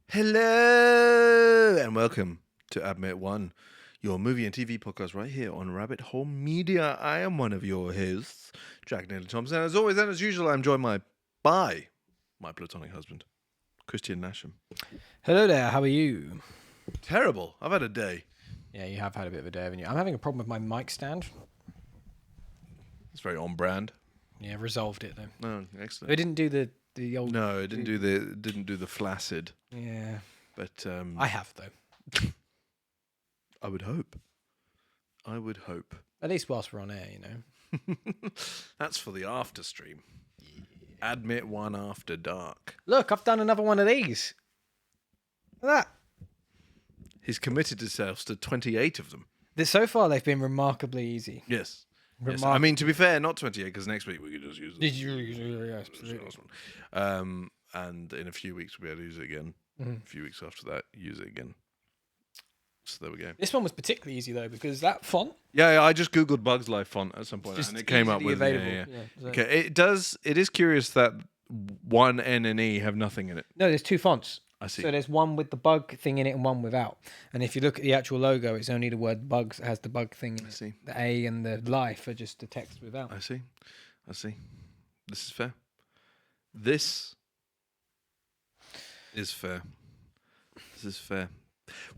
Hello and welcome to Admit One, your movie and TV podcast right here on Rabbit Hole Media. I am one of your hosts, Jack Naylor Thompson. As always and as usual, I'm joined by my platonic husband, Kristian Nasham. Hello there, how are you? Terrible. I've had a day. Yeah, you have had a bit of a day, haven't you? I'm having a problem with my mic stand. It's very on brand. Yeah, resolved it though. Oh, excellent. It didn't do the old. No, it didn't do the flaccid. Yeah, but I have though. I would hope. At least whilst we're on air, you know. That's for the after stream. Yeah. Admit One After Dark. Look, I've done another one of these. Look at that. He's committed himself to 28 of them. So far, they've been remarkably easy. Yes. Yes. I mean, to be fair, not 28, because next week we could just use it. Yes, absolutely. And in a few weeks we'll be able to use it again. Mm-hmm. A few weeks after that, use it again. So there we go. This one was particularly easy though, because that font. Yeah, I just googled Bugs Life font at some point, just and it came up with available. Yeah. So. Okay, it is curious that one N and E have nothing in it. No, there's two fonts. I see. So there's one with the bug thing in it and one without. And if you look at the actual logo, it's only the word bugs that has the bug thing in it. I see. The A and the life are just the text without. I see. This is fair. This is fair.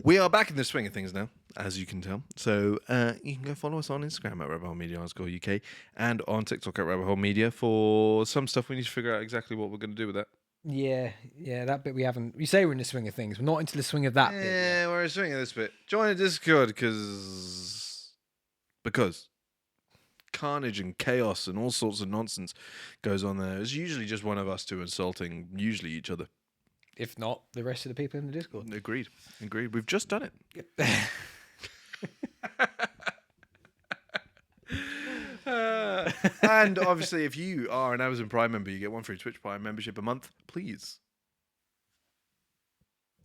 We are back in the swing of things now, as you can tell. So you can go follow us on Instagram at @RabbitHoleMedia_UK and on TikTok at @RabbitHoleMedia for some stuff we need to figure out exactly what we're going to do with that. Yeah, that bit we haven't. You say we're in the swing of things. We're not into the swing of that bit. Yeah, we're in the swing of this bit. Join the Discord because carnage and chaos and all sorts of nonsense goes on there. It's usually just one of us two insulting, usually each other. If not, the rest of the people in the Discord. Agreed. We've just done it. Yep. And obviously, if you are an Amazon Prime member, you get one free Twitch Prime membership a month. Please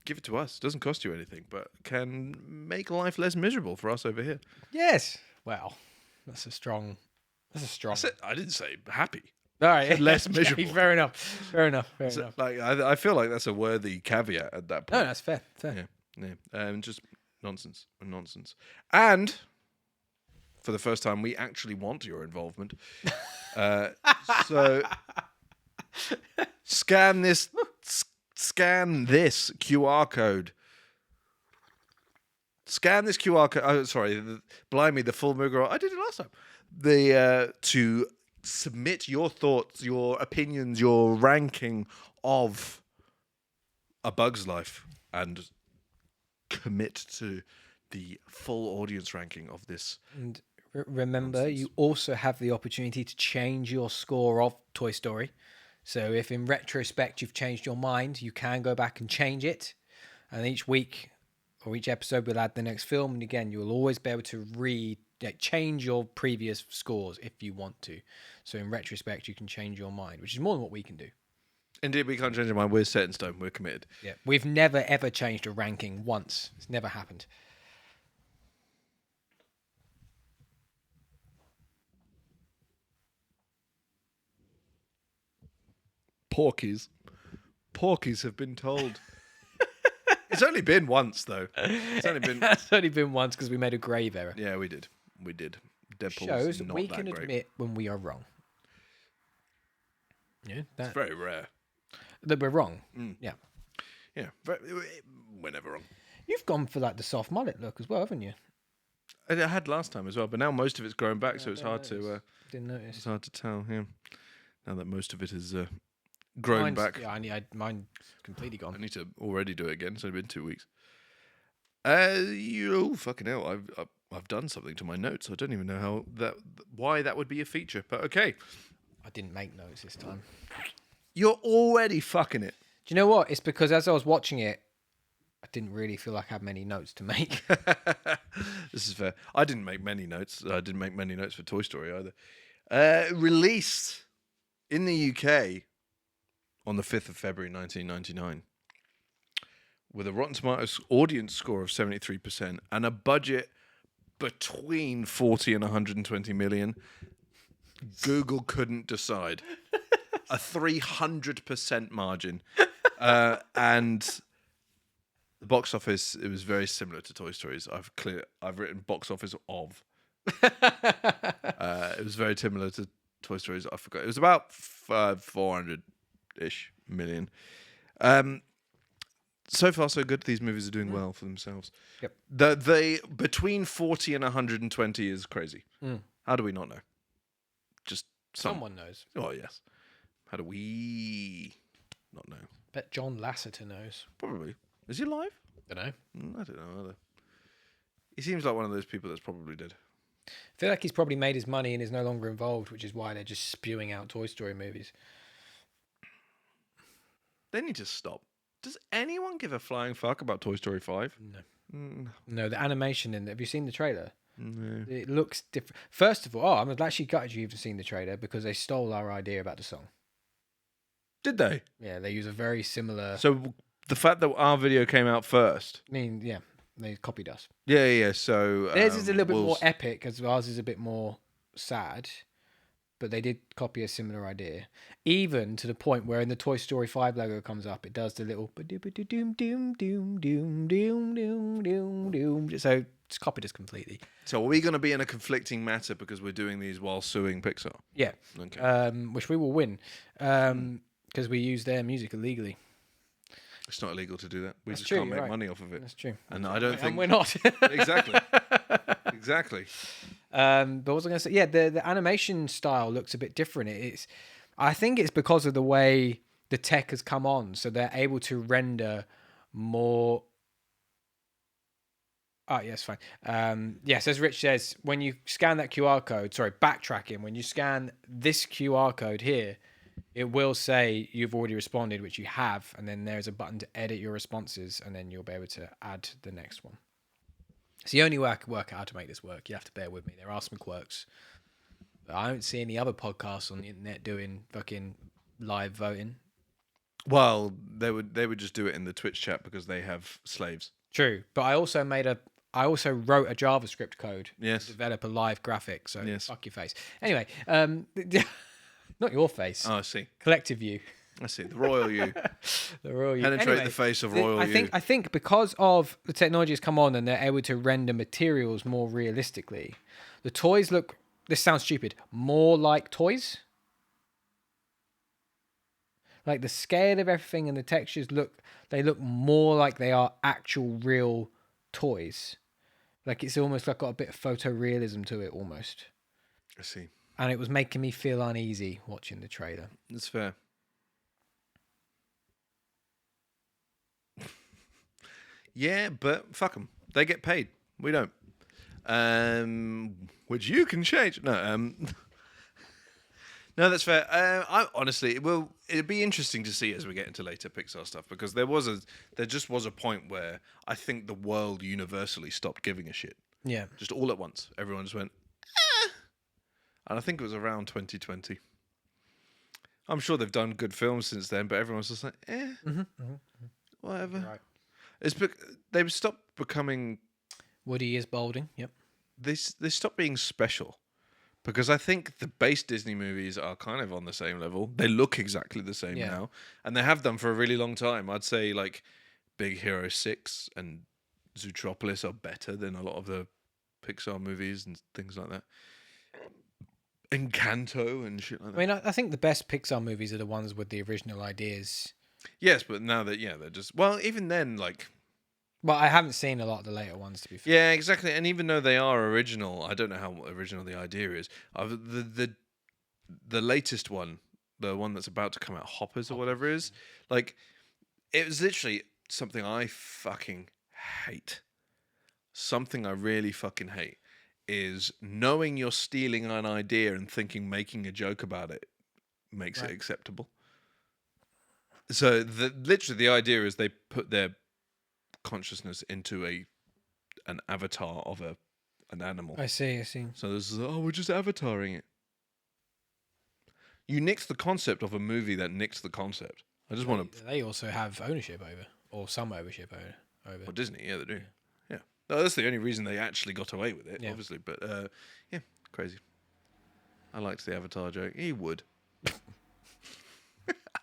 give it to us. It doesn't cost you anything, but can make life less miserable for us over here. Yes. Well, that's a strong. I didn't say happy. All right. Less miserable. Fair enough. Like I feel like that's a worthy caveat at that point. No, that's fair. Yeah. Just nonsense. And for the first time, we actually want your involvement. So scan this QR code. Scan this QR code. Oh, sorry. Blimey, the full Mughal. I did it last time. To submit your thoughts, your opinions, your ranking of A Bug's Life and commit to the full audience ranking of this. And remember, nonsense. you also have the opportunity to change your score of Toy Story. So if in retrospect you've changed your mind, you can go back and change it. And each week or each episode we'll add the next film. And again, you'll always be able to change your previous scores if you want to. So in retrospect, you can change your mind, which is more than what we can do. Indeed, we can't change our mind. We're set in stone. We're committed. Yeah, we've never ever changed a ranking once. It's never happened. Porkies have been told. It's only been once, though. It's only been once because we made a grave error. Yeah, we did. Deadpool's Shows not we that can great. admit when we are wrong. Yeah, It's very rare. that we're wrong. Yeah, We're never wrong. you've gone for like the soft mullet look as well, haven't you? I had last time as well, but now most of it's grown back, so it's hard to. Didn't notice. It's hard to tell. Yeah, now that most of it is grown back. Yeah, mine's completely I gone. need to already do it again. It's only been 2 weeks. Fucking hell! I've done something to my notes. I don't even know why that would be a feature. But okay, I didn't make notes this time. you're already fucking it. Do you know what? It's because as I was watching it, I didn't really feel like I had many notes to make. This is fair. I didn't make many notes. I didn't make many notes for Toy Story either. Released in the UK on the 5th of February 1999, with a Rotten Tomatoes audience score of 73% and a budget between 40 and 120 million. Google couldn't decide. A 300% margin. And the box office, it was very similar to Toy Story's. I've written box office of. It was very similar to Toy Story's. I forgot. It was about 400-ish million. So far, so good. These movies are doing well for themselves. Yep. They between 40 and 120 is crazy. How do we not know? Just Someone knows. Oh, yes. How do we not know? Bet John Lasseter knows. Probably. Is he alive? Don't know. I don't know either. He seems like one of those people that's probably dead. I feel like he's probably made his money and is no longer involved, which is why they're just spewing out Toy Story movies. They need to stop. Does anyone give a flying fuck about Toy Story 5? No. No, the animation in it. Have you seen the trailer? No. It looks different. First of all, I'm actually gutted you haven't seen the trailer because they stole our idea about the song. Did they? Yeah, they use a very similar... So the fact that our video came out first. I mean, yeah, they copied us. Yeah. So theirs is a little bit more epic, as ours is a bit more sad. But they did copy a similar idea, even to the point where in the Toy Story 5 logo comes up, it does the little doom doom doom doom doom doom doom doom. So it's copied us completely. So are we going to be in a conflicting matter because we're doing these while suing Pixar? Yeah. Okay. Which we will win, because we use their music illegally. It's not illegal to do that. We That's just true, can't make right. money off of it. That's true. And I don't think And we're not. exactly. Exactly. But what was I going to say? Yeah, the animation style looks a bit different. I think it's because of the way the tech has come on, so they're able to render more. Oh, yes, fine. Yes, as Rich says, when you scan that QR code, backtracking, when you scan this QR code here, it will say you've already responded, which you have, and then there's a button to edit your responses, and then you'll be able to add the next one. It's the only way I can work out how to make this work. You have to bear with me. There are some quirks. But I don't see any other podcasts on the internet doing fucking live voting. Well, they would just do it in the Twitch chat because they have slaves. True, but I also wrote a JavaScript code to develop a live graphic. So fuck your face. Anyway, not your face. Oh, I see. Collective you. I see. The royal you. The royal you. Penetrate Anyway, the face of royal you. I think because of the technology has come on and they're able to render materials more realistically, the toys look, this sounds stupid, more like toys. Like the scale of everything and the textures look more like they are actual real toys. Like it's almost like got a bit of photorealism to it almost. I see. And it was making me feel uneasy watching the trailer. That's fair. Yeah, but fuck them. They get paid. We don't. Which you can change. No, no, that's fair. I honestly, it'd be interesting to see as we get into later Pixar stuff because there just was a point where I think the world universally stopped giving a shit. Yeah. Just all at once, everyone just went, eh. And I think it was around 2020. I'm sure they've done good films since then, but everyone's just like, whatever. Right. They stopped becoming. Woody is balding. Yep. They stopped being special, because I think the base Disney movies are kind of on the same level. They look exactly the same now, and they have done for a really long time. I'd say like Big Hero 6 and Zootropolis are better than a lot of the Pixar movies and things like that. Encanto and shit like that. I mean, I think the best Pixar movies are the ones with the original ideas. Yes, but now that they're just even then like. Well, I haven't seen a lot of the later ones, to be fair. Yeah, exactly. And even though they are original, I don't know how original the idea is. The latest one, the one that's about to come out, Hoppers or whatever it is, like it was literally something I fucking hate. Something I really fucking hate is knowing you're stealing an idea and thinking making a joke about it makes it acceptable. So literally the idea is they put their consciousness into an avatar of an animal. I see. So there's we're just avataring it. You nixed the concept of a movie that nixed the concept. I just want to. They also have ownership over, or some ownership over. Well, Disney, yeah, they do. Yeah. No, that's the only reason they actually got away with it, Yeah. obviously. But yeah, crazy. I liked the Avatar joke. He would. I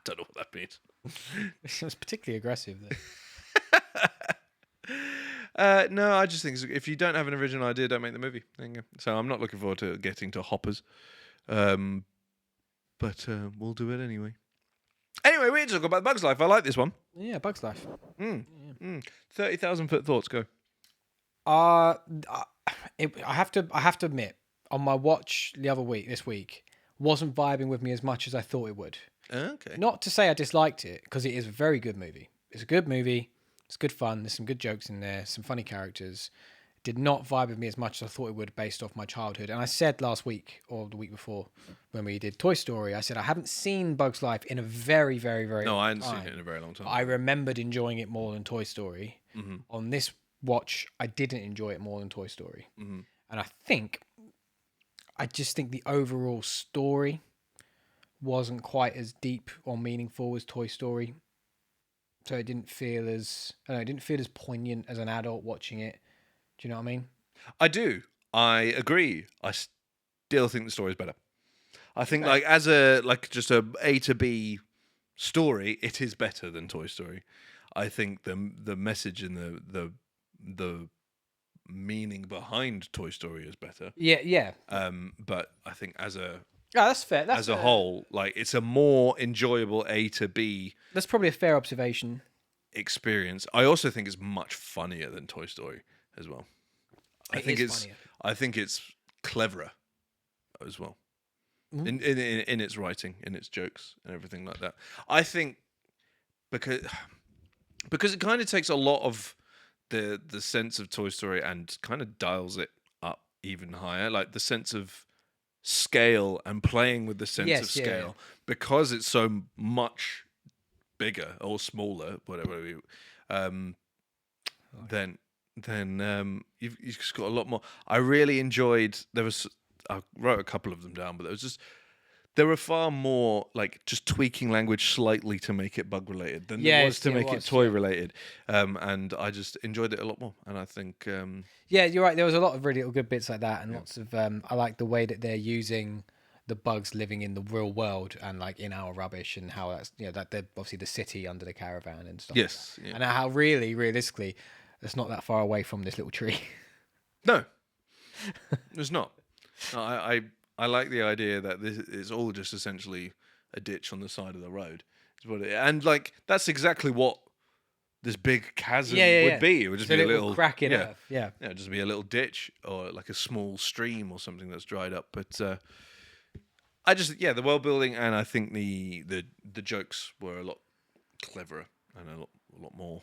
don't know what that means. It was particularly aggressive. No, I just think if you don't have an original idea, don't make the movie. There you go. So I'm not looking forward to getting to Hoppers. But we'll do it anyway. Anyway, we're talking about Bug's Life. I like this one. Yeah, Bug's Life. 30,000 foot thoughts, go. I have to admit, on my watch this week, wasn't vibing with me as much as I thought it would. Okay. Not to say I disliked it, because it is a very good movie. It's a good movie. It's good fun. There's some good jokes in there, some funny characters. Did not vibe with me as much as I thought it would based off my childhood. And I said last week, or the week before, when we did Toy Story, I said I haven't seen Bug's Life in a very, very, very long time. No, I hadn't seen it in a very long time. I remembered enjoying it more than Toy Story. Mm-hmm. On this watch, I didn't enjoy it more than Toy Story. Mm-hmm. And I just think the overall story wasn't quite as deep or meaningful as Toy Story. So it didn't feel as poignant as an adult watching it. Do you know what I mean? I do. I agree. I still think the story is better. I think as just a to B story, it is better than Toy Story. I think the message and the meaning behind Toy Story is better. Yeah. But I think as a that's fair. That's as a whole, it's a more enjoyable A to B. That's probably a fair observation. Experience. I also think it's much funnier than Toy Story as well. I think it's cleverer as well in its writing, in its jokes, and everything like that. I think because it kind of takes a lot of the sense of Toy Story and kind of dials it up even higher, like the sense of scale and playing with the sense of scale because it's so much bigger or smaller, whatever. Then you've just got a lot more. I really enjoyed. I wrote a couple of them down, but there were far more just tweaking language slightly to make it bug related than there was to make it toy related. And I just enjoyed it a lot more. And I think yeah, you're right. There was a lot of really good bits like that, and lots of I like the way that they're using the bugs living in the real world and in our rubbish, and how that's that they're obviously the city under the caravan and stuff. Yes, like that. And how really realistically it's not that far away from this little tree. No, it's not. No, I like the idea that this is all just essentially a ditch on the side of the road. And that's exactly what this big chasm would be. It would just be a little crack in earth. Yeah, just be a little ditch or a small stream or something that's dried up. But the world building, and I think the jokes were a lot cleverer and a lot more.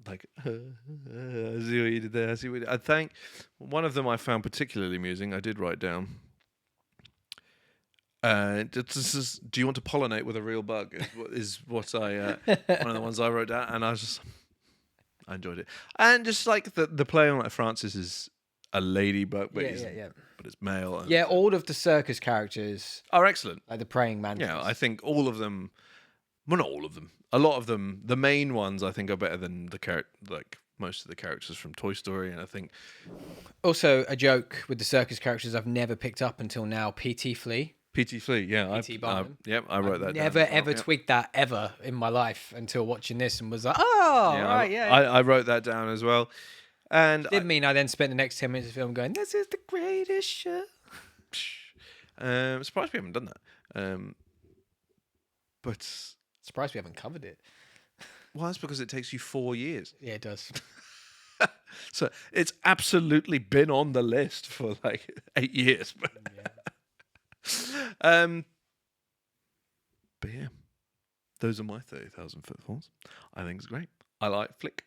I see what you did there. I think one of them I found particularly amusing. I did write down. Do you want to pollinate with a real bug? Is what I one of the ones I wrote down, and I enjoyed it. And just the play on Francis is a ladybug, but but it's male. And, all of the circus characters are excellent. Like the praying mantis. Yeah, I think all of them. Well, not all of them. A lot of them, the main ones, I think, are better than most of the characters from Toy Story. And I think also a joke with the circus characters I've never picked up until now. P.T. Flea. P.T. Flea, yeah. I wrote that down. Never ever tweaked that ever in my life until watching this and was like, right. I wrote that down as well. And didn't mean I then spent the next 10 minutes of the film going, this is the greatest show. Surprised we haven't done that. But surprised we haven't covered it. Well, that's because it takes you 4 years. Yeah, it does. So it's absolutely been on the list for 8 years. But yeah, those are my 30,000 foot falls. I think it's great. I like Flick.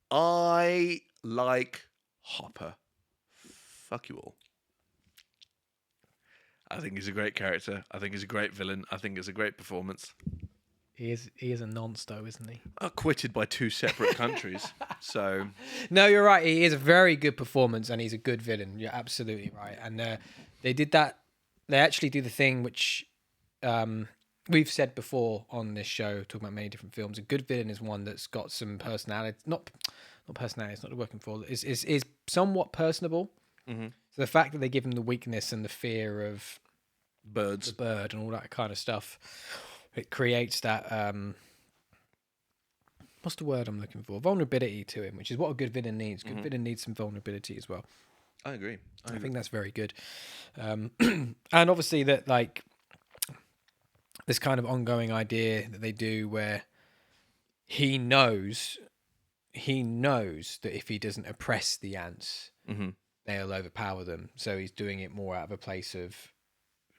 I like Hopper. Fuck you all. I think he's a great character. I think he's a great villain. I think it's a great performance. He is a nonce, though, isn't he? Acquitted by 2 separate countries. So no, you're right. He is a very good performance, and he's a good villain. You're absolutely right. And they did that they actually do the thing which we've said before on this show, talking about many different films. A good villain is one that's got some personality, not personality. It's not the working for. Is somewhat personable. Mm-hmm. So the fact that they give him the weakness and the fear of Birds. the bird and all that kind of stuff, it creates that. What's the word I'm looking for? Vulnerability to him, which is what a good villain needs. Good villain needs some vulnerability as well. I agree. I think that's very good. And obviously that like this kind of ongoing idea that they do where he knows that if he doesn't oppress the ants, they'll overpower them. So he's doing it more out of a place of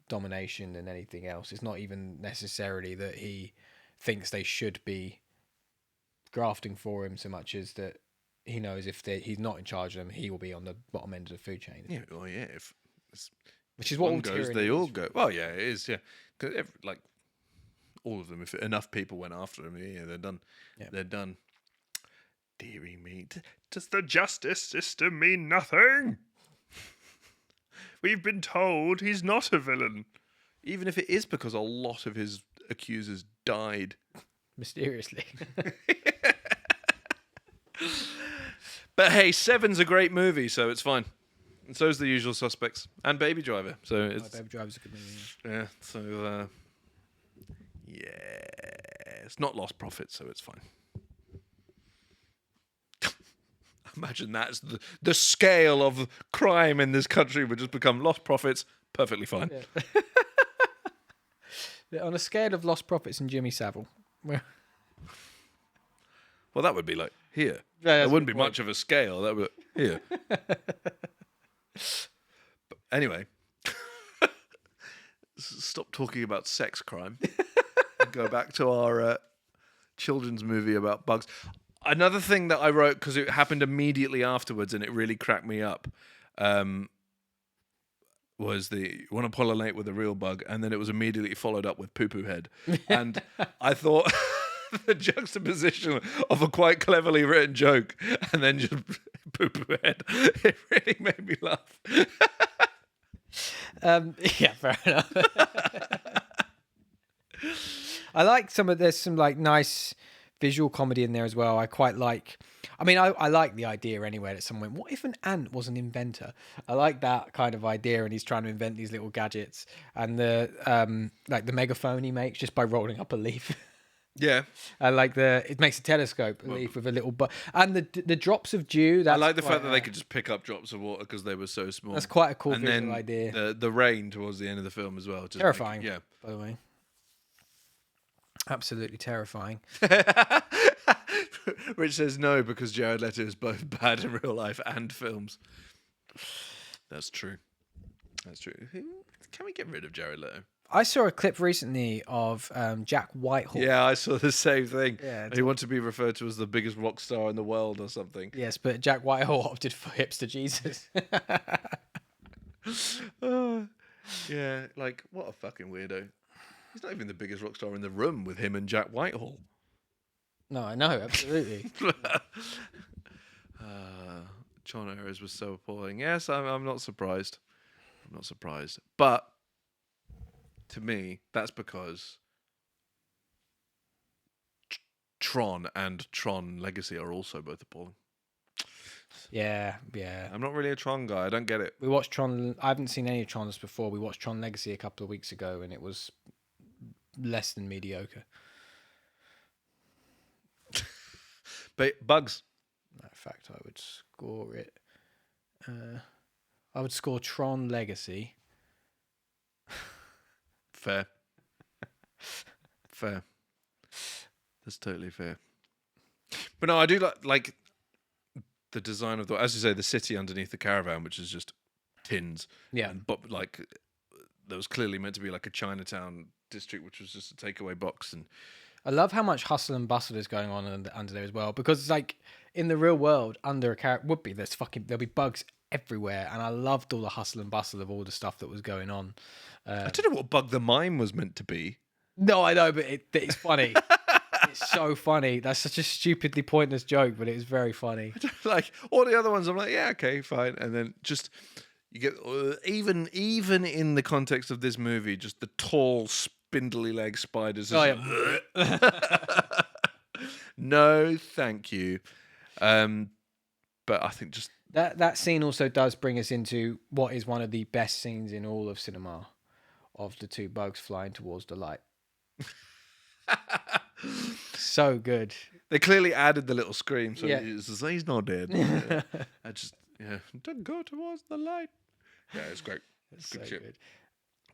domination than anything else. It's not even necessarily that he thinks they should be grafting for him so much as that he knows if he's not in charge of them, he will be on the bottom end of the food chain. Yeah, well, yeah. Which is what one all goes, tyranny they all is. go. Well, yeah, it is. Yeah, 'cause like all of them. If enough people went after them, yeah, they're done. Yeah. They're done. Deary me, does the justice system mean nothing? We've been told he's not a villain, even if it is because a lot of his accusers died Mysteriously. But hey, Seven's a great movie, so it's fine. And so's The Usual Suspects and Baby Driver. So it's Baby Driver's a good movie. yeah. So yeah, it's not Lost Profits, so it's fine. Imagine that's the scale of crime in this country would just become Lost Profits. Perfectly fine. Yeah. On a scale of Lost Profits and Jimmy Savile. Well, that would be like here. Yeah, There wouldn't be much of a scale. That would here. But anyway, stop talking about sex crime. And go back to our children's movie about bugs. Another thing that I wrote, because it happened immediately afterwards and it really cracked me up, was you want to pollinate with a real bug, and then it was immediately followed up with poo-poo head. And I thought the juxtaposition of a quite cleverly written joke and then just poo-poo head, it really made me laugh. Yeah, fair enough. I like there's some like nice visual comedy in there as well. I quite like, I like the idea anyway that someone went, what if an ant was an inventor? I like that kind of idea, and he's trying to invent these little gadgets, and the like the megaphone he makes just by rolling up a leaf. Yeah. And like it makes a telescope leaf with a little and the drops of dew. That's I like the fact that they could just pick up drops of water because they were so small. That's quite a cool and visual then idea. The rain towards the end of the film as well. Just Terrifying. yeah. By the way. Absolutely terrifying. Rich says no because Jared Leto is both bad in real life and films. That's true. That's true. Can we get rid of Jared Leto? I saw a clip recently of Jack Whitehall. Yeah, I saw the same thing. Yeah, he wants to be referred to as the biggest rock star in the world or something. Yes, but Jack Whitehall opted for hipster Jesus. Yeah, like, what a fucking weirdo. He's not even the biggest rock star in the room with him and Jack Whitehall. No, I know, absolutely. John Ayres was so appalling. Yes, I'm not surprised. I'm not surprised. But to me, that's because Tron and Tron Legacy are also both appalling. Yeah. I'm not really a Tron guy. I don't get it. We watched Tron. I haven't seen any of Trons before. We watched Tron Legacy a couple of weeks ago, and it was less than mediocre. But bugs. In fact, I would score it. I would score Tron Legacy. Fair. Fair. That's totally fair. But no, I do like the design of as you say, the city underneath the caravan, which is just tins. Yeah. But like, there was clearly meant to be like a Chinatown district, which was just a takeaway box. And I love how much hustle and bustle is going on under there as well, because like in the real world, under a carrot would be there'll be bugs everywhere, and I loved all the hustle and bustle of all the stuff that was going on. I don't know what Bug the Mime was meant to be. No, I know, but it's funny. It's so funny. That's such a stupidly pointless joke, but it is very funny. Like all the other ones, I'm like, yeah, okay, fine. And then just You get even in the context of this movie, just the tall, spindly leg spiders. Oh, No, thank you. But I think just that scene also does bring us into what is one of the best scenes in all of cinema, of the two bugs flying towards the light. So good. they clearly added the little scream, so Yeah. he's not dead. Don't go towards the light. Yeah, it's great. It's Good so shit. good.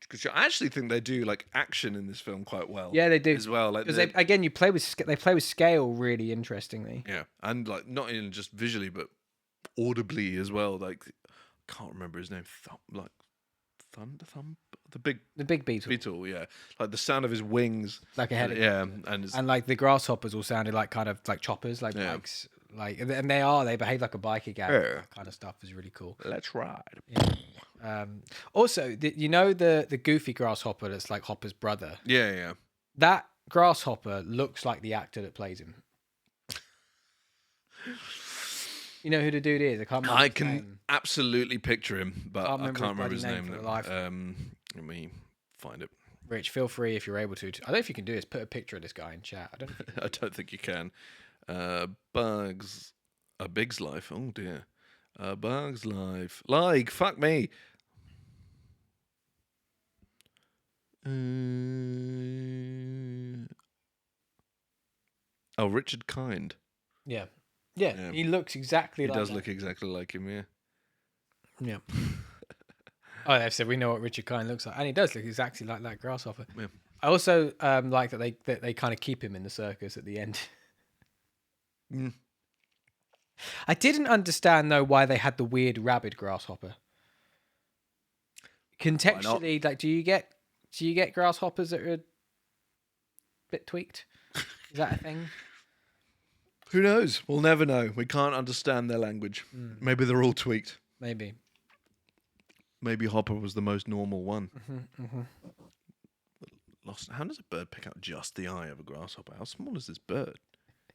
Good shit. I actually think they do like action in this film quite well. Yeah, they do as well. Like because they play with scale really interestingly. yeah, and like not even just visually, but audibly as well. Like I can't remember his name. Thump, the big beetle, beetle. Yeah, like the sound of his wings, like a helicopter. Yeah, and like the grasshoppers all sounded like kind of like choppers, like bikes. Like, and they behave like a biker gang. Yeah. That kind of stuff is really cool. Let's ride. Yeah. Also, the goofy grasshopper that's like Hopper's brother. Yeah. That grasshopper looks like the actor that plays him. You know who the dude is? I can't remember. I can absolutely picture him, but I can't remember his name. for the life. Let me find it. Rich, feel free if you're able to. I don't know if you can do this. Put a picture of this guy in chat. I don't think you can. Bugs, a Big's Life. Oh dear, Bugs Life. Like fuck me. Richard Kind. Yeah. He looks exactly like He does that. look exactly like him. Yeah. Yeah. Oh, they've said we know what Richard Kind looks like, and he does look exactly like that grasshopper. Yeah. I also like that they kind of keep him in the circus at the end. I didn't understand though why they had the weird rabid grasshopper. Contextually, like, do you get grasshoppers that are a bit tweaked? Is that a thing? Who knows? We'll never know. We can't understand their language. Maybe they're all tweaked. Maybe. Maybe Hopper was the most normal one. Mm-hmm. How does a bird pick out just the eye of a grasshopper? How small is this bird?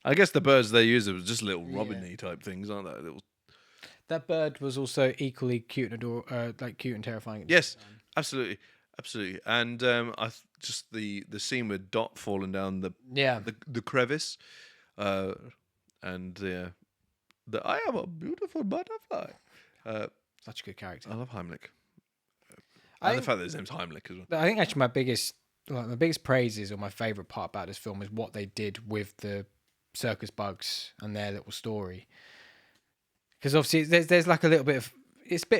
I guess the birds they use are just little robin-y type things, aren't they? That bird was also equally cute and cute and terrifying. Yes, absolutely. And just the scene with Dot falling down the crevice, and the I am a beautiful butterfly. Such a good character. I love Heimlich. And the fact that his name's Heimlich as well. I think actually my biggest praises or my favorite part about this film is what they did with the circus bugs and their little story. Because obviously there's like a little bit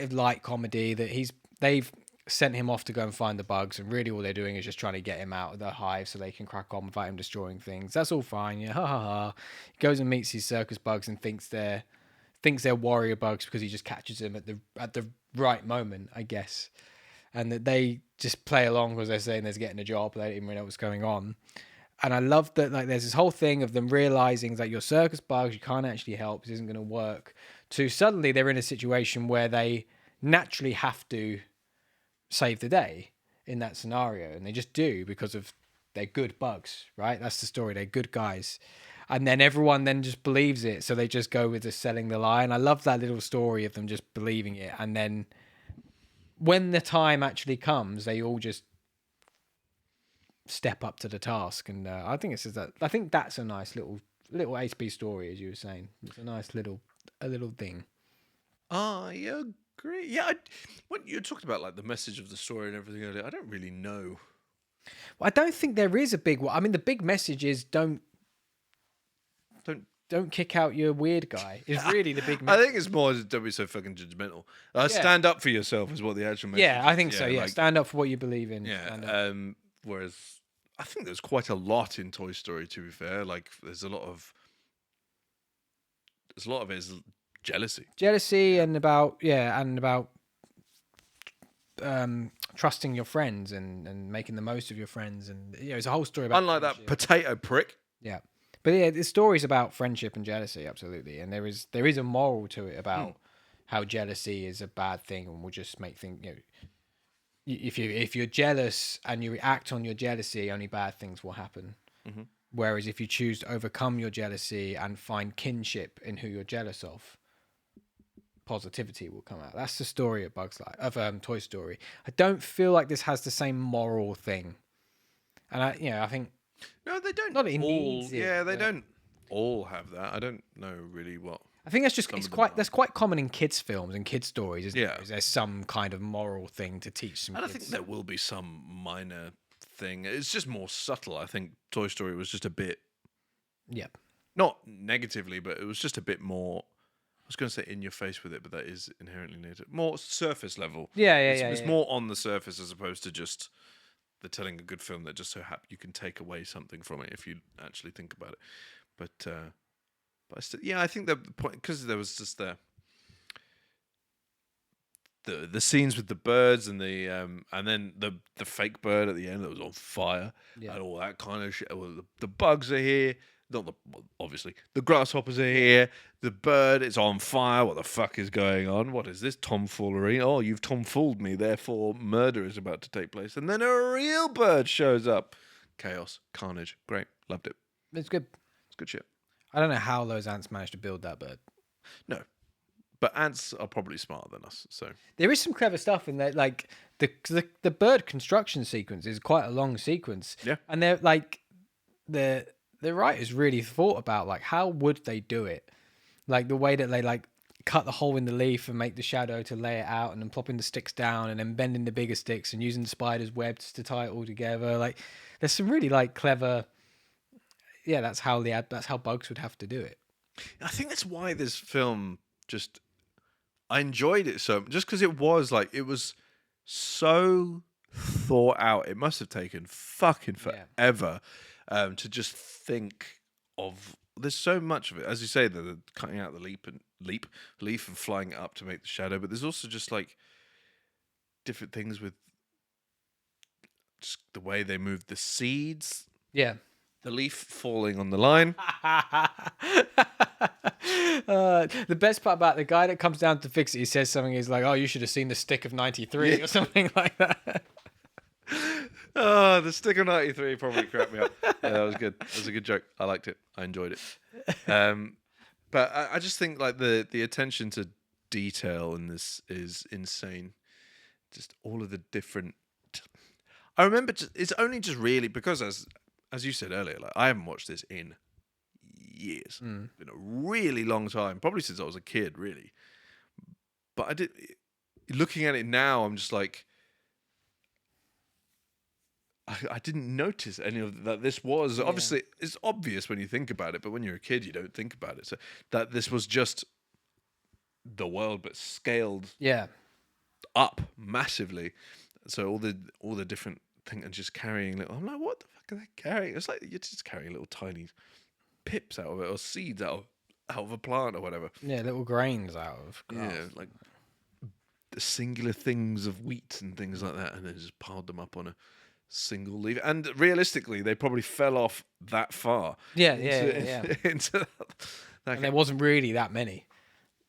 of light comedy that they've sent him off to go and find the bugs, and really all they're doing is just trying to get him out of the hive so they can crack on without him destroying things. That's all fine. Yeah, ha ha ha. He goes and meets these circus bugs and thinks they're warrior bugs because he just catches them at the right moment, I guess. And that they just play along because they're saying they're getting a job. They don't even really know what's going on. And I love that, like, there's this whole thing of them realizing that you're circus bugs, you can't actually help, this isn't going to work. To suddenly they're in a situation where they naturally have to save the day in that scenario. And they just do because of they're good bugs, right? That's the story. They're good guys. And then everyone then just believes it. So they just go with the selling the lie. And I love that little story of them just believing it. And then when the time actually comes, they all just step up to the task. And I think I think that's a nice little HB story, as you were saying. It's a nice little thing. I agree. Yeah, when you talked about like the message of the story and everything earlier, I don't really know. Well, I don't think there is a big one. I mean, the big message is don't kick out your weird guy. Is really the big message. I think it's more don't be so fucking judgmental. Stand up for yourself is what the actual message is. I think so. Yeah, like, stand up for what you believe in. Yeah. Whereas I think there's quite a lot in Toy Story. To be fair, like there's a lot of it is jealousy, and about trusting your friends and making the most of your friends, and it's a whole story about unlike that potato prick. Yeah. But yeah, the story's about friendship and jealousy, absolutely, and there is a moral to it about how jealousy is a bad thing, and will just make things. If you're jealous and you act on your jealousy, only bad things will happen. Mm-hmm. Whereas if you choose to overcome your jealousy and find kinship in who you're jealous of, positivity will come out. That's the story of Toy Story. I don't feel like this has the same moral thing, and I think No, they don't. not that it all. needs it, Yeah, they but don't all have that. I don't know really what. I think that's just Some it's of them quite are. that's quite common in kids' films and kids' stories. Isn't Yeah. there? Is there some kind of moral thing to teach some And I kids? think there will be some minor thing. It's just more subtle. I think Toy Story was just a bit, Yeah, not negatively, but it was just a bit more. I was going to say in your face with it, but that is inherently negative. More surface level. yeah. It's more on the surface as opposed to just the telling a good film that just so happen you can take away something from it if you actually think about it. But I still, yeah, I think the point, because there was just the scenes with the birds and the and then the fake bird at the end that was on fire Yeah. and all that kind of shit. Well, the bugs are here. Not the well, obviously the grasshoppers are here. The bird is on fire. What the fuck is going on? What is this tomfoolery? Oh, you've tomfooled me. Therefore, murder is about to take place. And then a real bird shows up. Chaos, carnage. Great, loved it. It's good. It's good shit. I don't know how those ants managed to build that bird. No, but ants are probably smarter than us. So There is some clever stuff in there, like the bird construction sequence is quite a long sequence. Yeah. And they're like the writers really thought about like how would they do it, like the way that they like cut the hole in the leaf and make the shadow to lay it out, and then plopping the sticks down and then bending the bigger sticks and using the spider's webs to tie it all together. Like there's some really like clever. Yeah, that's how bugs would have to do it. I think that's why this film just I enjoyed it so just because it was so thought out. It must have taken fucking Yeah. forever to just think of. There's so much of it, as you say, the cutting out the leaf and flying it up to make the shadow. But there's also just like different things with just the way they move the seeds, Yeah. the leaf falling on the line. The best part about the guy that comes down to fix it, he says something. He's like, "Oh, you should have seen the stick of '93" or something like that. Oh, the stick of '93 probably cracked me up. Yeah, that was good. That was a good joke. I liked it. I enjoyed it. But I just think like the attention to detail in this is insane. Just all of the different. I remember it's only just really because as you said earlier, like I haven't watched this in years. It's been a really long time, probably since I was a kid, really. But I did. Looking at it now, I'm just like. I didn't notice any of that. This was obviously it's obvious when you think about it, but when you're a kid, you don't think about it. So that this was just the world, but scaled up massively. So all the different things and just carrying little. I'm like, what the fuck are they carrying? It's like you're just carrying little tiny pips out of it or seeds out of a plant or whatever. Yeah, little grains out of grass. Yeah, like the singular things of wheat and things like that, and then just piled them up on a single leaf. And realistically, they probably fell off that far. Yeah. Into that And there wasn't really that many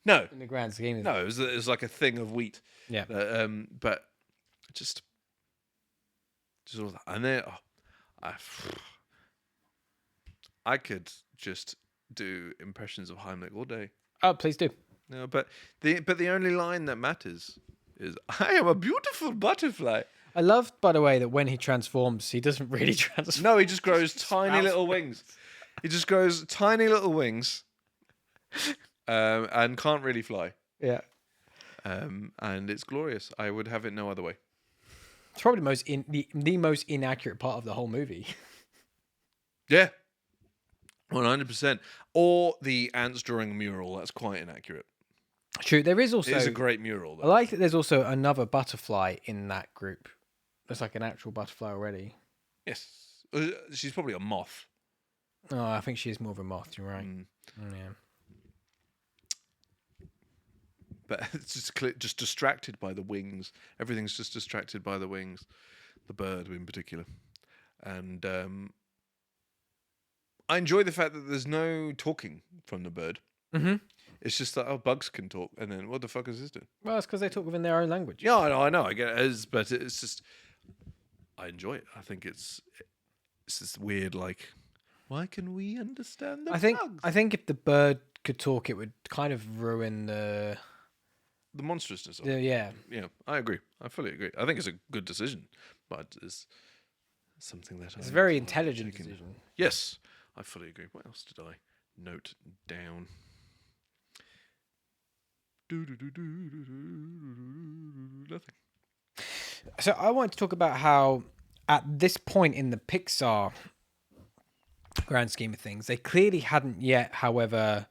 no, in the grand scheme of no, it was like a thing of wheat. Yeah. But just all that, and then I could just do impressions of Heimlich all day. Oh, please do. No, but the only line that matters is "I am a beautiful butterfly." I love, by the way, that when he transforms, he doesn't really transform. No, he just grows tiny little wings. He just grows tiny little wings, and can't really fly. Yeah. And it's glorious. I would have it no other way. It's probably the most inaccurate part of the whole movie. Yeah, 100%. Or the ants drawing a mural. That's quite inaccurate. True. There is also. It is a great mural, I though. like that there's also another butterfly in that group. There's like an actual butterfly already. Yes, she's probably a moth. Oh, I think she is more of a moth. You're right. Yeah. But it's just distracted by the wings. Everything's just distracted by the wings. The bird in particular. And I enjoy the fact that there's no talking from the bird. Mm-hmm. It's just that bugs can talk. And then what the fuck is this doing? Well, it's because they talk within their own language. Yeah, I know. I get it is, but it's just... I enjoy it. I think it's this weird, like... Why can we understand the bugs? I think if the bird could talk, it would kind of ruin the the monstrousness of it. Yeah. Yeah, I agree. I fully agree. I think it's a good decision, but it's something that It's a I'm very not intelligent taking- decision. Yes, I fully agree. What else did I note down? Nothing. So I want to talk about how at this point in the Pixar grand scheme of things, they clearly hadn't yet, however,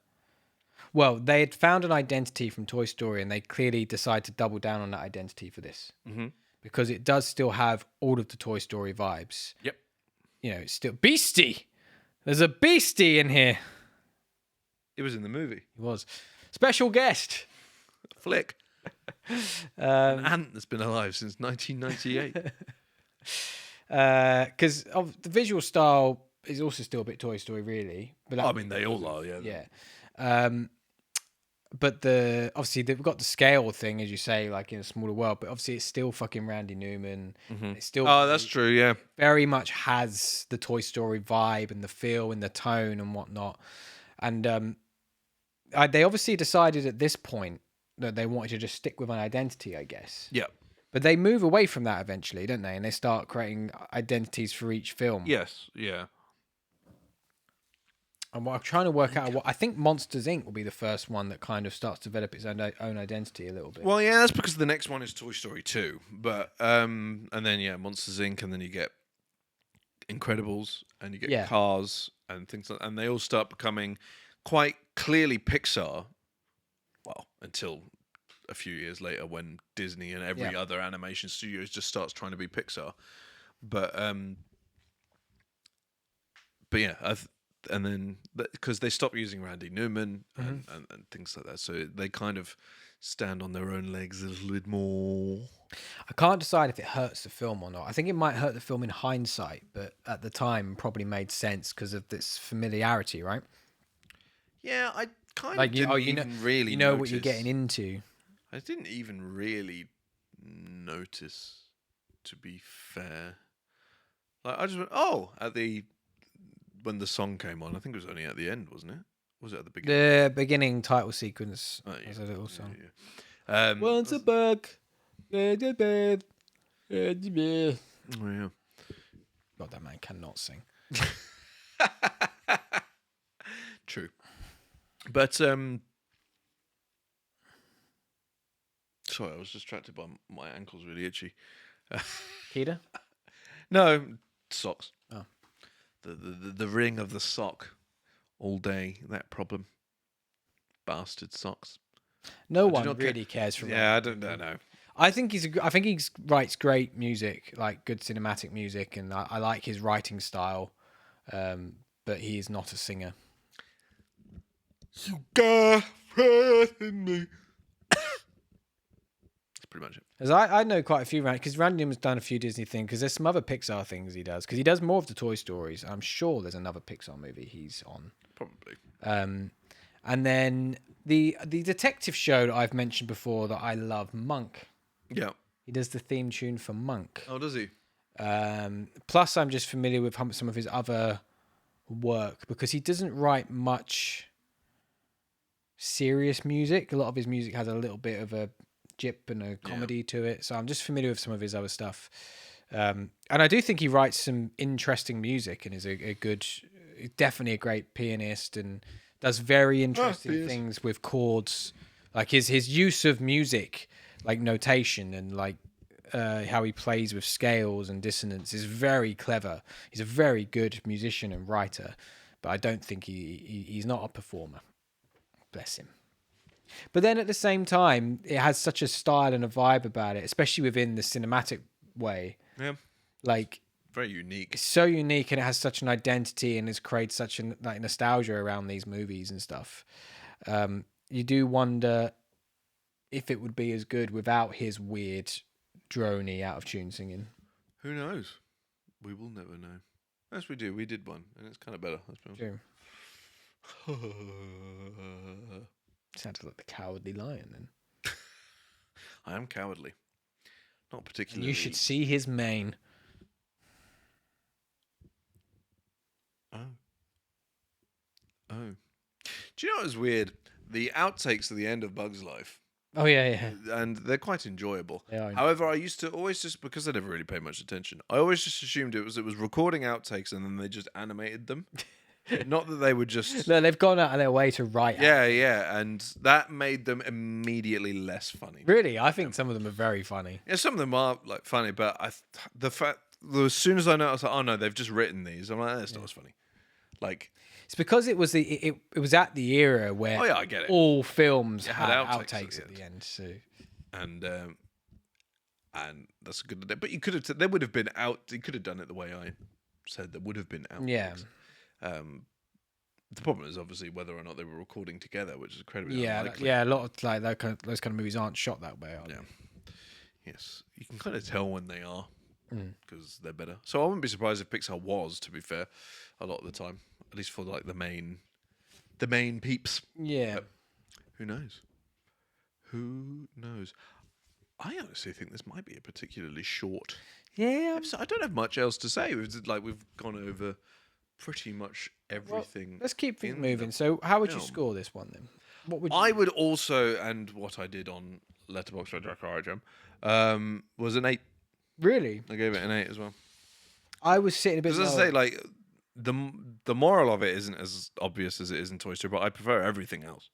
well, they had found an identity from Toy Story and they clearly decided to double down on that identity for this. Mm-hmm. Because it does still have all of the Toy Story vibes. Yep. You know, it's still Beastie. There's a Beastie in here. It was in the movie. He was. Special guest. Flick. An ant that's been alive since 1998. Because of the visual style is also still a bit Toy Story, really. But I mean, they all are, yeah. yeah. But obviously they've got the scale thing, as you say, like in a smaller world. But obviously it's still fucking Randy Newman. Mm-hmm. It's still That's true, yeah. very much has the Toy Story vibe and the feel and the tone and whatnot. And they obviously decided at this point that they wanted to just stick with an identity, I guess. Yeah. But they move away from that eventually, don't they? And they start creating identities for each film. Yes, yeah. And what I'm trying to work out, I think Monsters Inc. will be the first one that kind of starts to develop its own identity a little bit. Well, yeah, that's because the next one is Toy Story 2. But, and then, yeah, Monsters Inc., and then you get Incredibles, and you get Cars, and things like that. And they all start becoming quite clearly Pixar. Well, until a few years later when Disney and every other animation studios just starts trying to be Pixar. But yeah, and then because they stopped using Randy Newman and things like that, so they kind of stand on their own legs a little bit more. I can't decide if it hurts the film or not. I think it might hurt the film in hindsight, but at the time probably made sense because of this familiarity, right? Yeah, I kind Like of didn't really you know notice. what you're getting into. I didn't even really notice, to be fair. Like I just went, when the song came on. I think it was only at the end, wasn't it? Was it at the beginning? The beginning title sequence was a little song. Yeah. Once a bug. Oh, yeah. God, that man cannot sing. True. But sorry, I was distracted by my ankles really itchy. Keita? No, socks. Oh. The ring of the sock all day, that problem. Bastard socks. No one really cares for I don't know. I think he writes great music, like good cinematic music, and I like his writing style. But he is not a singer. You got faith in me. That's pretty much it. As I know quite a few, because Randy Newman's done a few Disney things, because there's some other Pixar things he does, because he does more of the Toy Stories. I'm sure there's another Pixar movie he's on. Probably. And then the detective show that I've mentioned before that I love, Monk. Yeah. He does the theme tune for Monk. Oh, does he? Plus, I'm just familiar with some of his other work, because he doesn't write much serious music. A lot of his music has a little bit of a jip and a comedy to it, so I'm just familiar with some of his other stuff. And I do think he writes some interesting music and is definitely a great pianist and does very interesting things with chords, like his use of music, like notation and like how he plays with scales and dissonance is very clever. He's a very good musician and writer, but I don't think he's not a performer. Bless him. But then at the same time, it has such a style and a vibe about it, especially within the cinematic way. Yeah. Like, very unique. It's so unique, and it has such an identity, and has created such a like nostalgia around these movies and stuff. You do wonder if it would be as good without his weird, drony, out of tune singing. Who knows? We will never know. Yes, we do. We did one, and it's kind of better. True. Sounded like the Cowardly Lion then. I am cowardly. Not particularly. And you should see his mane. Oh. Do you know what was weird? The outtakes at the end of Bug's Life Oh yeah, and they're quite enjoyable. They are However, I used to always just, because I never really paid much attention, I always just assumed it was recording outtakes and then they just animated them. Not that they would just No, they've gone out of their way to write. yeah, and that made them immediately less funny. Really, I think some of them are very funny. Yeah, some of them are like funny, but the fact as soon as I noticed, like, oh no, they've just written these, I'm like, that's not as funny. Like, It's because it was it was at the era where oh yeah, I get it. all films had had outtakes outtakes at the end. So And that's a good. But you could have. There would have been out. You could have done it the way I said. There would have been outtakes. yeah, The problem is obviously whether or not they were recording together, which is incredibly yeah, unlikely. yeah. A lot of like those kind of movies aren't shot that way. Are they? Yes, you can kind of tell when they are because they're better. So I wouldn't be surprised if Pixar was, to be fair, a lot of the time, at least for like the main peeps. Yeah. But who knows? Who knows? I honestly think this might be a particularly short Yeah. episode. I don't have much else to say. We've gone over pretty much everything. Let's keep things in moving. the So, how would you film. score this one then? What would you? I would also, and what I did on Letterboxd for Jack Jam, was an 8. Really? I gave it an 8 as well. I was sitting a bit. Because as I lower. say, like the moral of it isn't as obvious as it is in Toy Story, but I prefer everything else.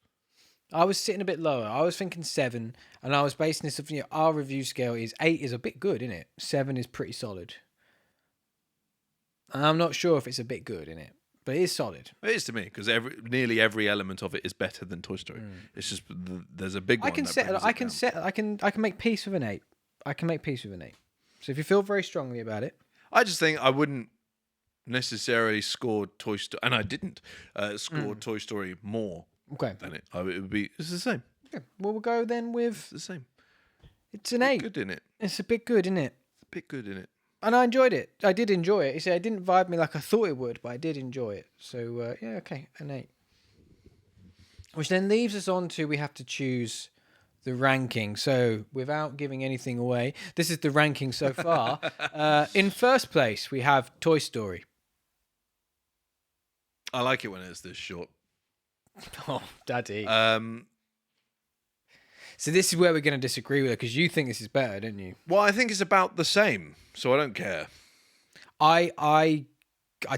I was sitting a bit lower. I was thinking 7, and I was basing this off. Our review scale is 8 is a bit good, isn't it? 7 is pretty solid. And I'm not sure if it's a bit good in it, but it is solid. It is to me because nearly every element of it is better than Toy Story. It's just there's a big one. I can make peace with an 8. I can make peace with an 8. So if you feel very strongly about it, I just think I wouldn't necessarily score Toy Story, and I didn't score Toy Story more okay. than it. It would be it's the same. Okay. Well, we'll go then with It's the same. it's an 8. Good in it. It's a bit good, isn't it? It's a bit good in it. And I enjoyed it. I did enjoy it. You see, it didn't vibe me like I thought it would, but I did enjoy it. So yeah, okay, an 8. Which then leaves us on to we have to choose the ranking. So without giving anything away, this is the ranking so far. In first place, we have Toy Story. I like it when it's this short. Oh, daddy. Um, So this is where we're going to disagree with it because you think this is better, don't you? well, I think it's about the same, so I don't care. I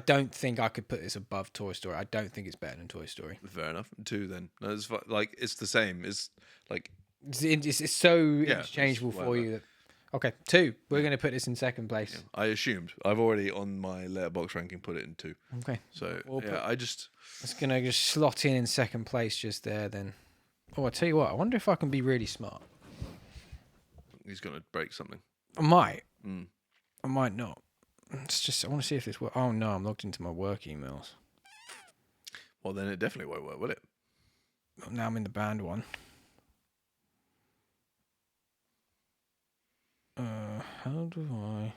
don't think I could put this above Toy Story. I don't think it's better than Toy Story. Fair enough. 2 then. No, it's like it's the same. It's like It's so Yeah, interchangeable it's for whatever. you that. Okay, 2. We're going to put this in second place. I assumed. I've already on my letterbox ranking put it in 2. Okay, So We'll yeah, I just it's going to just slot in second place just there then. Oh, I tell you what, I wonder if I can be really smart. he's gonna break something. I might. Mm. I might not. It's just I want to see if this works. Oh no, I'm logged into my work emails. Well, then it definitely won't work, will it? Now I'm in the band one. How do I?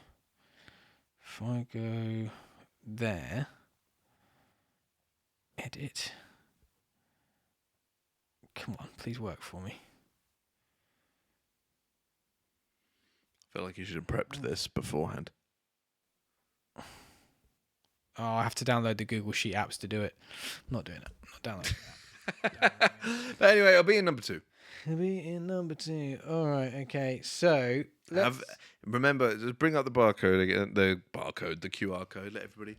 If I go there, edit. Come on, please work for me. I feel like you should have prepped this beforehand. Oh, I have to download the Google Sheet apps to do it. I'm not doing it. I'm not downloading it. But anyway, I'll be in number 2. It'll be in number 2. All right, okay. So Remember, just bring up the barcode again. The QR code. Let everybody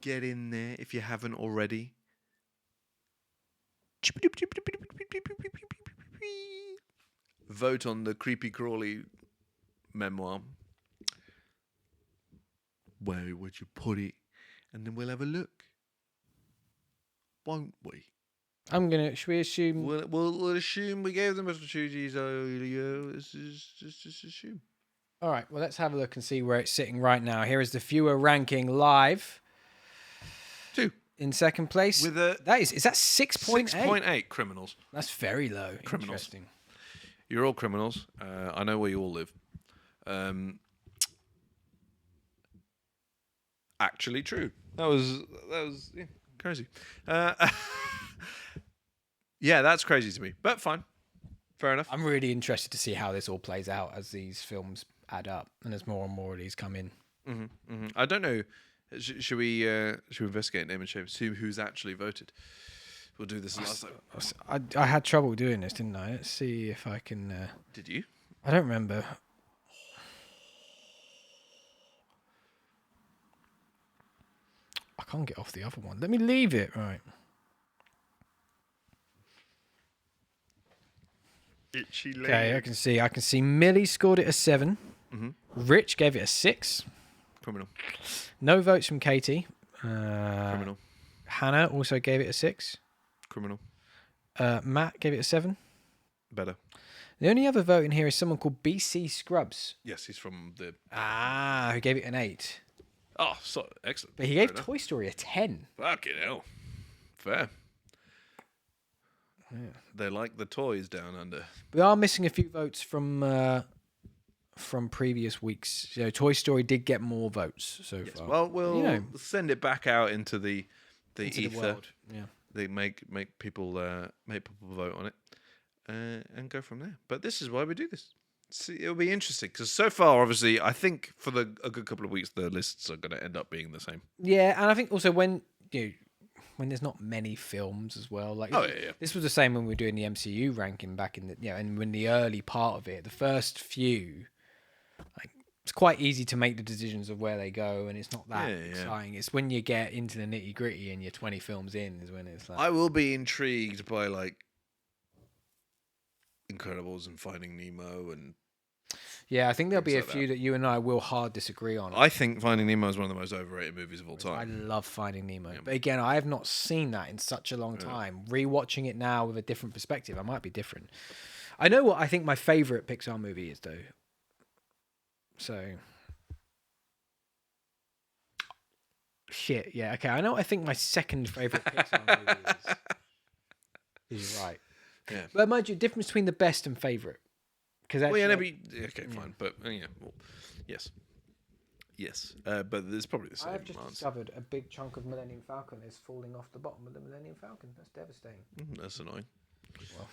get in there if you haven't already. Vote on the creepy crawly memoir. Where would you put it? And then we'll have a look. Won't we? should we assume? We'll assume we gave them a strategy, so let's just assume. All right, well, let's have a look and see where it's sitting right now. Here is the viewer ranking live. 2. In second place. With a Is that 6.8? 6.8 criminals. That's very low. Criminals. Interesting. You're all criminals. I know where you all live. Actually true. That was yeah, crazy. Yeah, that's crazy to me. But fine. Fair enough. I'm really interested to see how this all plays out as these films add up and as more and more of these come in. I don't know. Should we investigate name and shame? See who's actually voted. We'll do this last time. I had trouble doing this, didn't I? Let's see if I can. Did you? I don't remember. I can't get off the other one. Let me leave it. Right. Itchy leg. Okay, I can see Millie scored it a 7. Mm-hmm. Rich gave it a 6. Criminal. No votes from Katie. Criminal. Hannah also gave it a 6. Criminal. Matt gave it a 7. Better. The only other vote in here is someone called BC Scrubs. Yes, he's from the... Who gave it an 8. Oh, so excellent. But he gave Toy Story a 10. Fucking hell. Fair. Yeah. They like the toys down under. We are missing a few votes from previous weeks. So Toy Story did get more votes so far. Well, we'll send it back out into the Into ether. the world. Yeah. They make people vote on it and go from there. But this is why we do this. See, it'll be interesting because so far, obviously, I think for a good couple of weeks, the lists are going to end up being the same. Yeah, and I think also when there's not many films as well. Like, this was the same when we were doing the MCU ranking back in the and when the early part of it, the first few, like it's quite easy to make the decisions of where they go, and it's not that exciting. It's when you get into the nitty gritty and you're 20 films in is when it's like. I will be intrigued by like Incredibles and Finding Nemo and. Yeah, I think there'll be a few that you and I will hard disagree on. I think Finding Nemo is one of the most overrated movies of all time. I love Finding Nemo. Yeah. But again, I have not seen that in such a long time. Rewatching it now with a different perspective, I might be different. I know what I think my favourite Pixar movie is, though. So... Shit, yeah, okay. I know what I think my second favourite Pixar movie is. You're right. Yeah. But mind you, difference between the best and favourite. Okay, fine, but yes, but there's probably the same. I have just discovered a big chunk of Millennium Falcon is falling off the bottom of the Millennium Falcon. That's devastating. That's annoying. Well,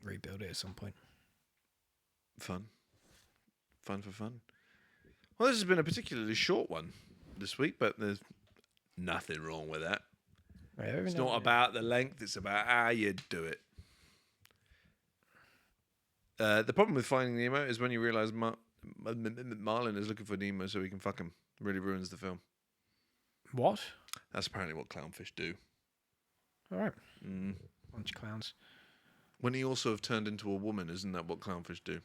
rebuild it at some point. Fun for fun. Well, this has been a particularly short one this week, but there's nothing wrong with that. It's not about the length; it's about how you do it. The problem with Finding Nemo is when you realise Marlin is looking for Nemo so he can fuck him. It really ruins the film. What? That's apparently what clownfish do. All right. Bunch of clowns. When he also have turned into a woman, isn't that what clownfish do?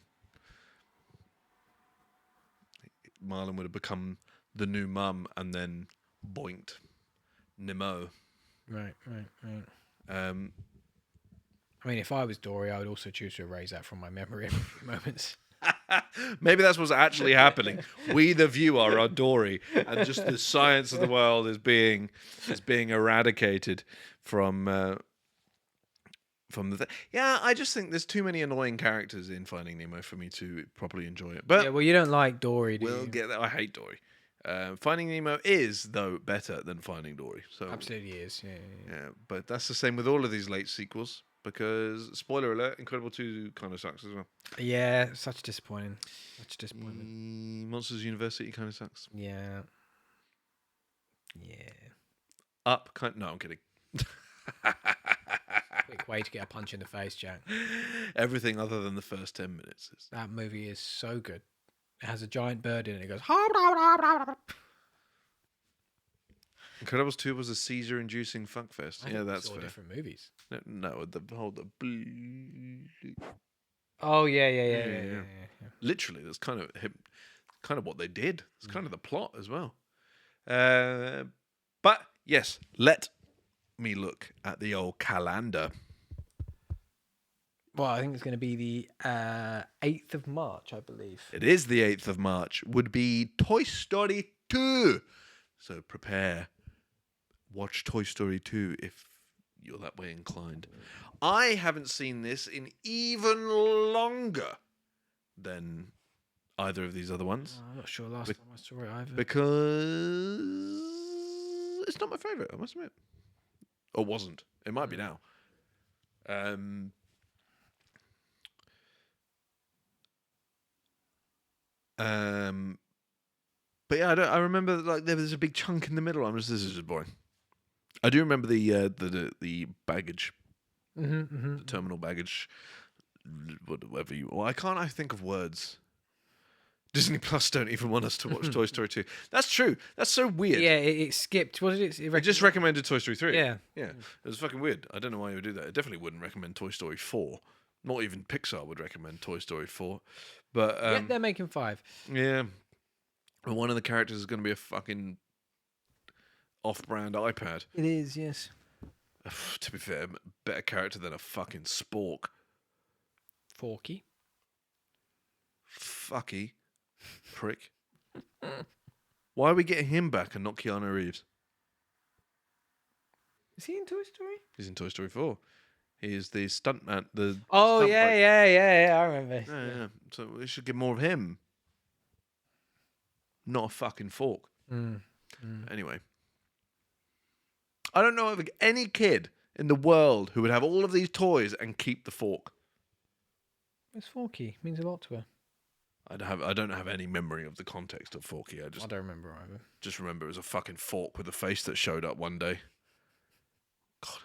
Marlin would have become the new mum and then boinked Nemo. Right. I mean, if I was Dory, I would also choose to erase that from my memory in a few moments. Maybe that's what's actually happening. We, the viewer, are Dory, and just the science of the world is being eradicated from the. Yeah, I just think there's too many annoying characters in Finding Nemo for me to properly enjoy it. But yeah, well, you don't like Dory, do we'll you? get that. I hate Dory. Finding Nemo is, though, better than Finding Dory. So absolutely is. Yeah. But that's the same with all of these late sequels. Because, spoiler alert, Incredible 2 kind of sucks as well. Yeah, such disappointment. Monsters University kind of sucks. Yeah. Up, no, I'm kidding. Quick way to get a punch in the face, Jack. Everything other than the first 10 minutes. That movie is so good. It has a giant bird in it. It goes... Incredibles 2 was a seizure-inducing fuckfest. Yeah, that's fair. Different movies. No, the whole... Oh, yeah. Literally, that's kind of what they did. It's kind of the plot as well. But, yes, let me look at the old calendar. Well, I think it's going to be the 8th of March, I believe. It is the 8th of March. Would be Toy Story 2. So prepare. Watch Toy Story 2 if you're that way inclined. I haven't seen this in even longer than either of these other ones. I'm not sure last time I saw it either. Because it's not my favourite, I must admit. Or wasn't. It might be now. But yeah, I remember like there was a big chunk in the middle. This is just boring. I do remember the baggage, Mm-hmm. the terminal baggage, whatever you. Why can't I think of words? Disney Plus don't even want us to watch Toy Story 2. That's true. That's so weird. Yeah, it skipped. What did it? It just recommended Toy Story 3. Yeah. Yeah. It was fucking weird. I don't know why you would do that. It definitely wouldn't recommend Toy Story 4. Not even Pixar would recommend Toy Story 4. But Yeah, they're making 5. yeah. And one of the characters is going to be a fucking off-brand iPad. It is, yes. To be fair, better character than a fucking spork. Forky. Fucky. Prick. Why are we getting him back and not Keanu Reeves? Is he in Toy Story? He's in Toy Story 4. He is the stuntman. Oh, stunt yeah, bloke. yeah. I remember. Yeah. So we should get more of him. Not a fucking fork. Anyway. I don't know of any kid in the world who would have all of these toys and keep the fork. It's Forky. It means a lot to her. I don't have any memory of the context of Forky. I I don't remember either. just remember it was a fucking fork with a face that showed up one day. God.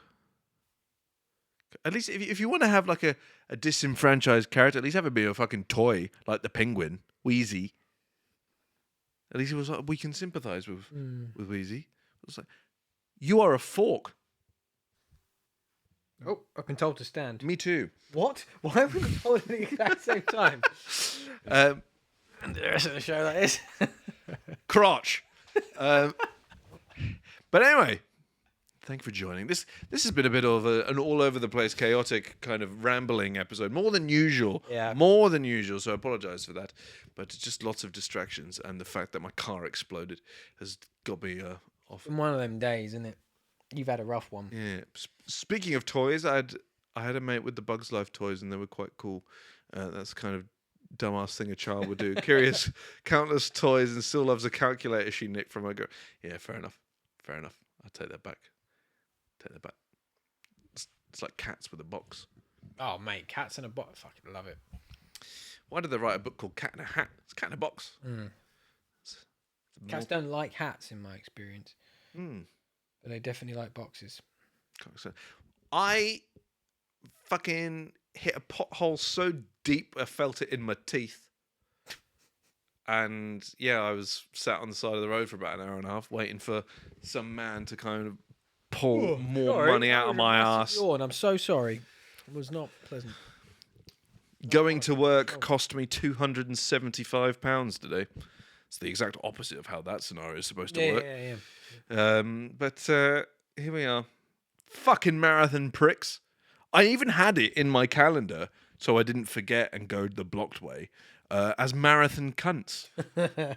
At least if you want to have like a disenfranchised character, at least have it be a fucking toy like the penguin, Wheezy. At least it was like we can sympathise with Wheezy. It was like, you are a fork. Oh, I've been told to stand. Me too. What? Why have we been told at the exact same time? The rest of the show, that is. Crotch. But anyway, thank you for joining. This has been a bit of an all over the place, chaotic kind of rambling episode, more than usual. Yeah. More than usual. So I apologise for that. But it's just lots of distractions, and the fact that my car exploded has got me off. Been one of them days, isn't it? You've had a rough one. Yeah. Speaking of toys, I had a mate with the Bugs Life toys, and they were quite cool. That's the kind of dumbass thing a child would do. Curious, countless toys, and still loves a calculator she nicked from her girl. Yeah, fair enough. I'll take that back. It's like cats with a box. Oh, mate, cats in a box. Fucking love it. Why did they write a book called Cat in a Hat? It's Cat in a Box. Cats don't like hats, in my experience. But they definitely like boxes. I fucking hit a pothole so deep I felt it in my teeth. And yeah, I was sat on the side of the road for about an hour and a half waiting for some man to kind of pull more money out of my ass. I'm so sorry. It was not pleasant. Going to work cost me £275 today. It's the exact opposite of how that scenario is supposed to work. Yeah. But here we are. Fucking marathon pricks. I even had it in my calendar so I didn't forget and go the blocked way as marathon cunts.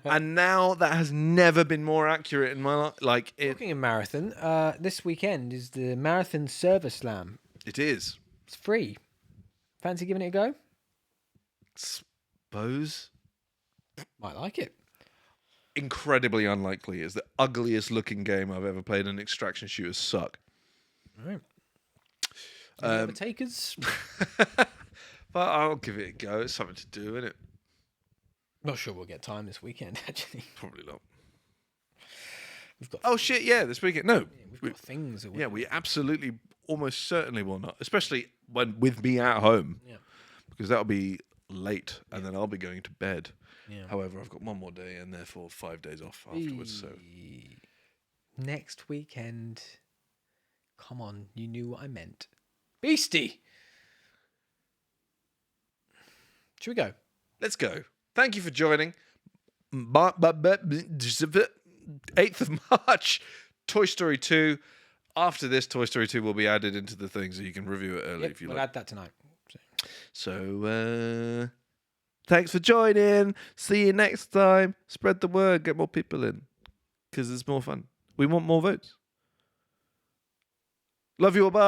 And now that has never been more accurate in my life. Talking of marathon, this weekend is the Marathon Server Slam. It is. It's free. Fancy giving it a go? Suppose. Might like it. Incredibly unlikely. It's the ugliest looking game I've ever played, and extraction shooters suck. All right. Any other takers? But I'll give it a go. It's something to do, isn't it? Not sure we'll get time this weekend, actually. Probably not. We've got Oh shit! Yeah, this weekend. No, we've got things. That yeah, we absolutely, almost certainly will not. Especially when with me at home, Yeah. because that'll be late, and then I'll be going to bed. Yeah. However, I've got one more day, and therefore 5 days off afterwards. So Next weekend. Come on, you knew what I meant. Beastie. Should we go? let's go. Thank you for joining. 8th of March, Toy Story 2. After this, Toy Story 2 will be added into the thing, so you can review it early if you we'll like. add that tonight. So, thanks for joining. See you next time. Spread the word. Get more people in, because it's more fun. We want more votes. Love you all. Bye.